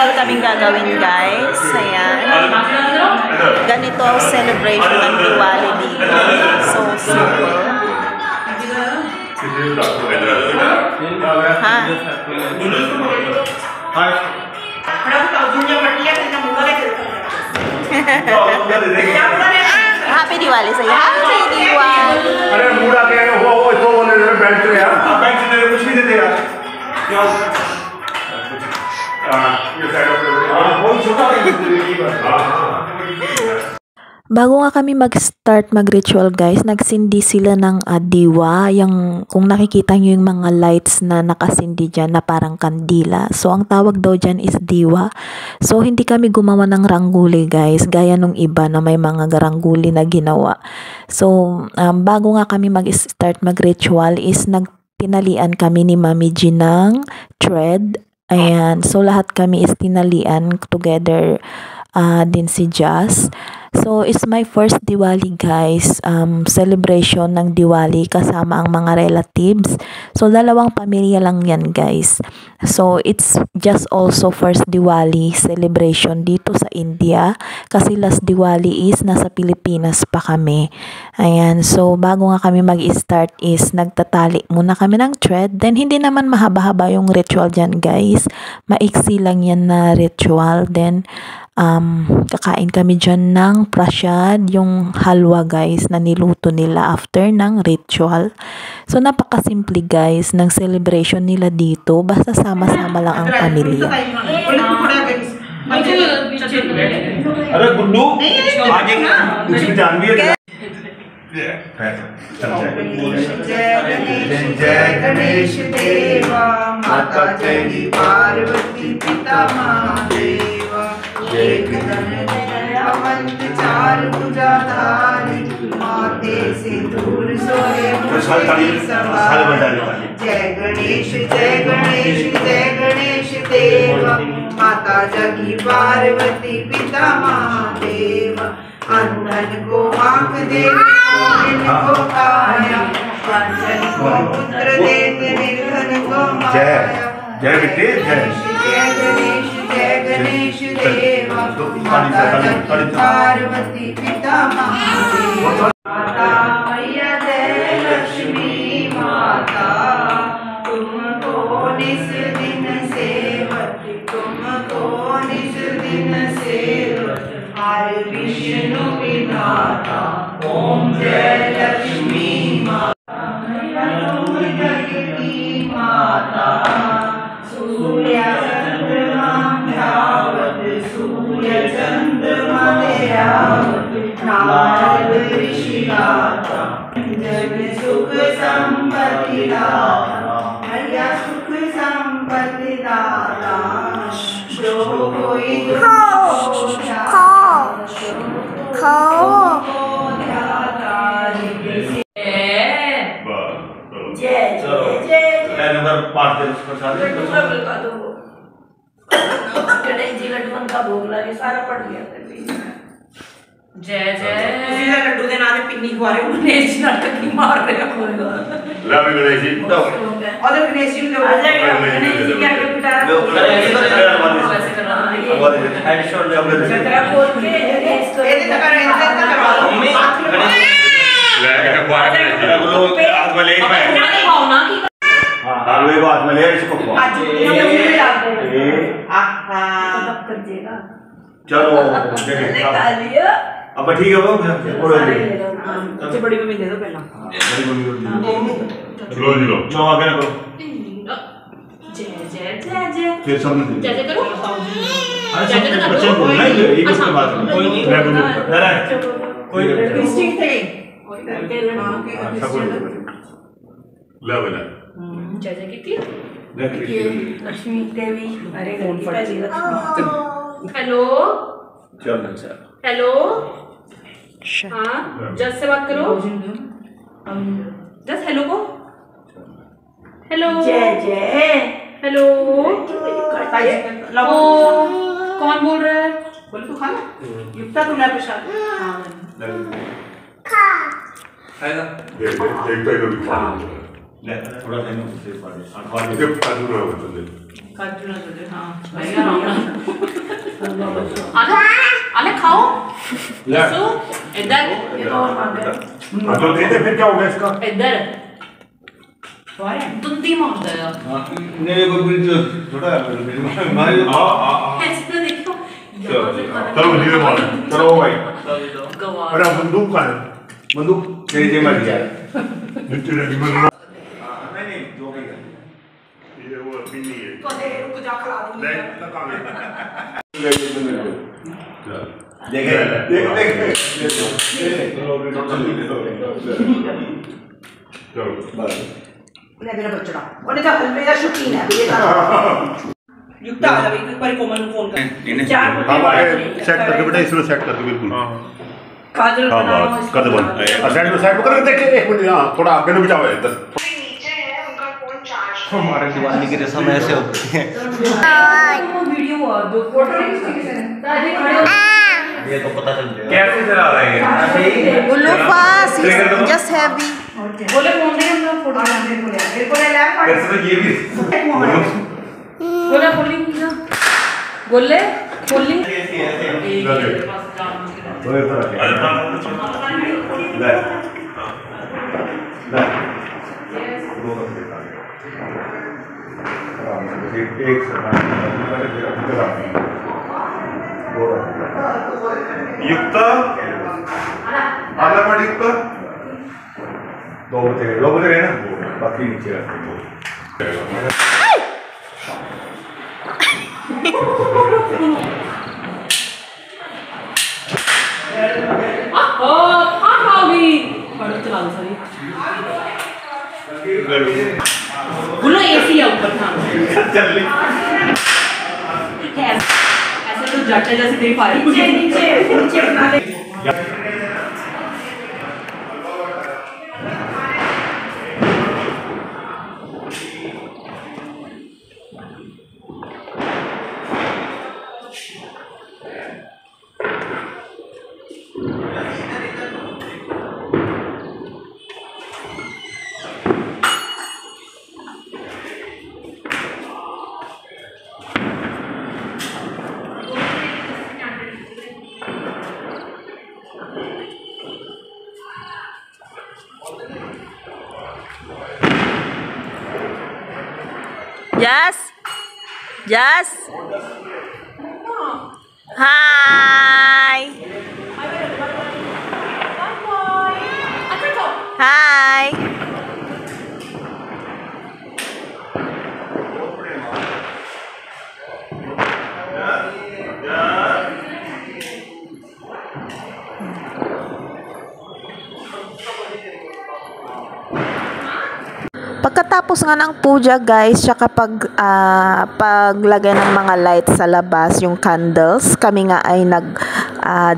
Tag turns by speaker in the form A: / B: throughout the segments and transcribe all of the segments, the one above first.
A: ritual kaming gagawin, guys. Ayan. Ganito ang celebration ng Diwali dito. So simple. Ha? Happy Diwali sa'yo. Happy Diwali!
B: अरे mood आ गया हो तो बोले bank से यार बैंक से कुछ नहीं देते यार क्यों ये साइड बहुत छोटा है
C: Bago nga kami mag-start mag-ritual guys, nagsindi sila ng diwa, yung kung nakikita nyo yung mga lights na nakasindi dyan na parang kandila. So ang tawag daw dyan is diwa. So hindi kami gumawa ng rangguli guys, gaya nung iba na may mga rangguli na ginawa. So bago nga kami mag-start mag-ritual is nagtinalian kami ni Mami G ng thread. Ayan, so lahat kami is tinalian together din si Jazz. So, it's my first Diwali guys, celebration ng Diwali kasama ang mga relatives. So, dalawang pamilya lang yan guys. So, it's just also first Diwali celebration dito sa India. Kasi last Diwali is nasa Pilipinas pa kami. Ayan, so bago nga kami mag-start is nagtatali muna kami ng thread. Then, hindi naman mahaba-haba yung ritual dyan guys. Maiksi lang yan na ritual. Then, kakain kami dyan ng prasyad, yung halwa guys na niluto nila after ng ritual. So napakasimple guys ng celebration nila dito, basta sama-sama lang ang pamilya.
B: अरे गुड्डू आगे कुछ भी जान भी है जय गणेश देवा माता चंडी पार्वती पिता महादेवा अवंत चार भुजाधारी माते से दूर सोए जय गणेश देवा माता जगी पार्वती पिता महादेव अंधन को आंख दे को काया पंचन को पुत्र दे निर्धन को माया जय बेटे जय गणेश देवा माता जगी पार्वती पिता महादेव माता मैया जय लक्ष्मी माता तुमको निस दिन सेवत तुमको निस दिन सेवत हर विष्णु विधाता ओम जय लक्ष्मी माता तुम जगती माता सूर्य चंद्रमा ध्यावत सूर्य चंद्रमा ध्यावत नारद ऋषि गाता जग सुख संपत्ति दाता मैया सुख संपत्ति दाता जो कोई
A: भोग लगे सारा पड़ गया
D: जय जय
A: लड्डू के नाम पिन्नी खुआ रहे गणेश नाटक की मार रहे
B: गणेश जी
A: और गणेश जी गणेश जी क्या
B: चलो अब ठीक है वो
A: सबसे बड़ी मम्मी दे दो पहला
B: लो जी लो लो आगे करो
D: जय जय जय जय
B: फिर सबने
D: जय जय करो
B: अच्छा बच्चे बोलना है ये उसके बाद कोई नहीं मैं बोलूं अरे कोई
A: डिस्टिंक्ट थे
B: अच्छा कोई ले वाला
D: जय जय कितनी
A: लक्ष्मी देवी अरे पहली लक्ष्मी
D: हेलो
B: चल सर
D: हेलो हाँ जस से बात करो जस हेलो को हेलो
A: जय जय
D: हेलो
A: ओ
D: कौन बोल रहा है
A: बोल तू खाना युक्ता तुमने प्रसाद
B: खा खाएगा देख तो इधर खा थोड़ा सा
D: आले खाओ सो इधर
B: तो देते फिर क्या होगा इसका
D: इधर तुंदी मारता है
B: नहीं कोई थोड़ा मारे
D: ऐसे देखो
B: चलो धीरे मार चलो भाई अरे बंदूक का है बंदूक तेरे मर गया नीचे लगी मर नहीं जो भी ये वो पिन्नी है
D: रुक जा खड़ा दूंगी
B: देख चलो बस
E: मेरा बच्चा ਉਹਨੇ ਤਾਂ ਹਲਵੇ ਦਾ ਸ਼ੌਕੀਨ ਹੈ ਵੀ ਇਹ ਤਾਂ युक्ता आ जाएगी एक बार कोमल को फोन कर चार
B: हाँ भाई सेट करके बेटा इसमें सेट करके बिल्कुल
E: काजल
B: हाँ
E: बनाओ
B: बस कर दो बंद सेट कर देखिए एक मिनट हाँ थोड़ा आगे न बचाओ इधर
E: नीचे है उनका फोन चार्ज
F: हमारे दिवाली की रस्म ऐसे होती है
E: वीडियो दो फोटो नहीं दादी खड़े हो
F: ये तो पता चल जाएगा
B: कैसे चला रहे हैं
A: Ulu fast, just heavy.
E: बोले फोन दे हम लोग फोटो मेरे को ले लैप
B: कैसे तो ये भी
D: बोला बोलिंग किया बोले बोलिंग
B: युक्ता आला पर युक्ता दो बजे ना बाकी नीचे
D: बोलो एसी है ऊपर था ऐसे तो जट्टे जैसे तेरी फाइल
E: नीचे नीचे नीचे बना ले
A: Yes. Yes. Hi. Hi. Pagkatapos nga ng puja guys, tsaka paglagay ng mga lights sa labas, yung candles, kami nga ay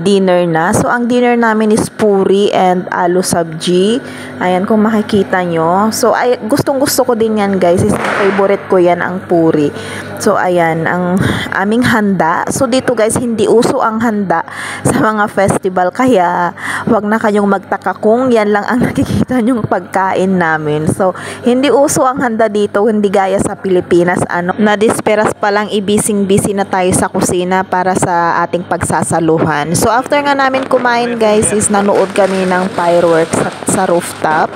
A: dinner na. So ang dinner namin is puri and aloo sabji. Ayan kung makikita nyo. So gustong gusto ko din yan guys. Favorite ko yan ang puri. So ayan ang aming handa. So dito guys hindi uso ang handa sa mga festival. Kaya wag na kayong magtaka kung yan lang ang nakikita nyong pagkain namin. So hindi uso ang handa dito, hindi gaya sa Pilipinas. Nadisperas pa lang ibising-busy na tayo sa kusina para sa ating pagsasaluhan. So after nga namin kumain guys is nanood kami ng fireworks sa rooftop.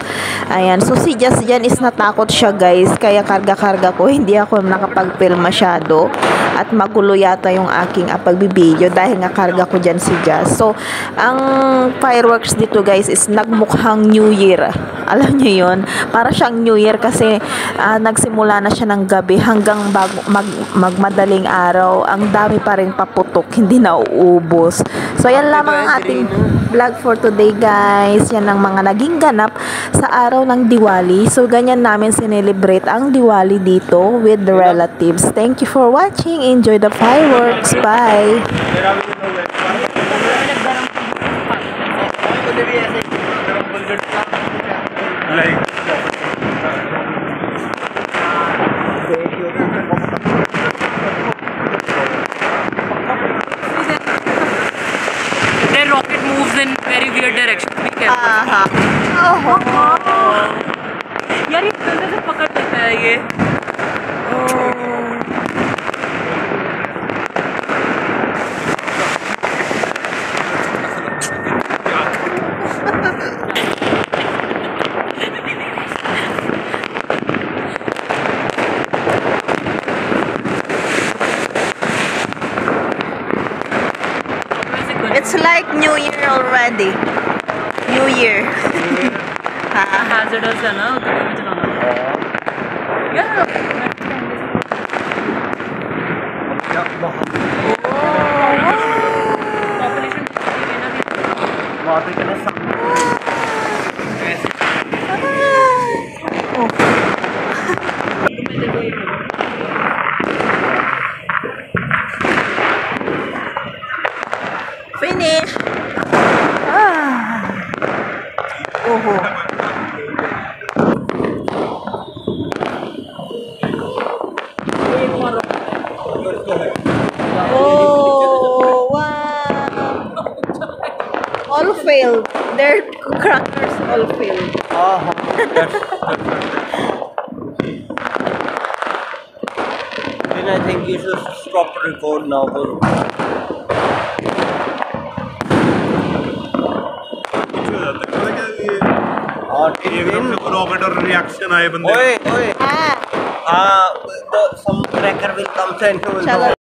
A: Ayan, so si Jazz dyan is natakot siya guys, kaya karga-karga ko, hindi ako nakapag-film masyado. At magulo yata yung aking pagbibideo dahil nga karga ko dyan si Jazz. So ang fireworks dito guys is nagmukhang New Year. Alam nyo yun? Para siyang New Year kasi nagsimula na siya ng gabi hanggang magmadaling araw. Ang dami pa rin paputok, hindi na uubos. So yan lamang ang ating vlog for today guys. Yan ang mga naging ganap sa araw ng Diwali. So ganyan namin sinelebrate ang Diwali dito with the relatives. Thank you for watching. Enjoy the fireworks. Bye!
D: Their rocket moves in very weird direction.
A: Oh.
D: यार ये
A: like New Year already. New Year.
D: hazardous है ना तो मैं चलाना यार population
F: वहाँ पे क्या सब
A: Finish. Oh. Oh, wow. All failed. Their crackers all failed.
F: Then I think you should stop record now.
B: एकदम से रॉकेट और रिएक्शन आए बंदे
F: ओए ओए
A: Ah,
F: some cracker will come and will
A: चलो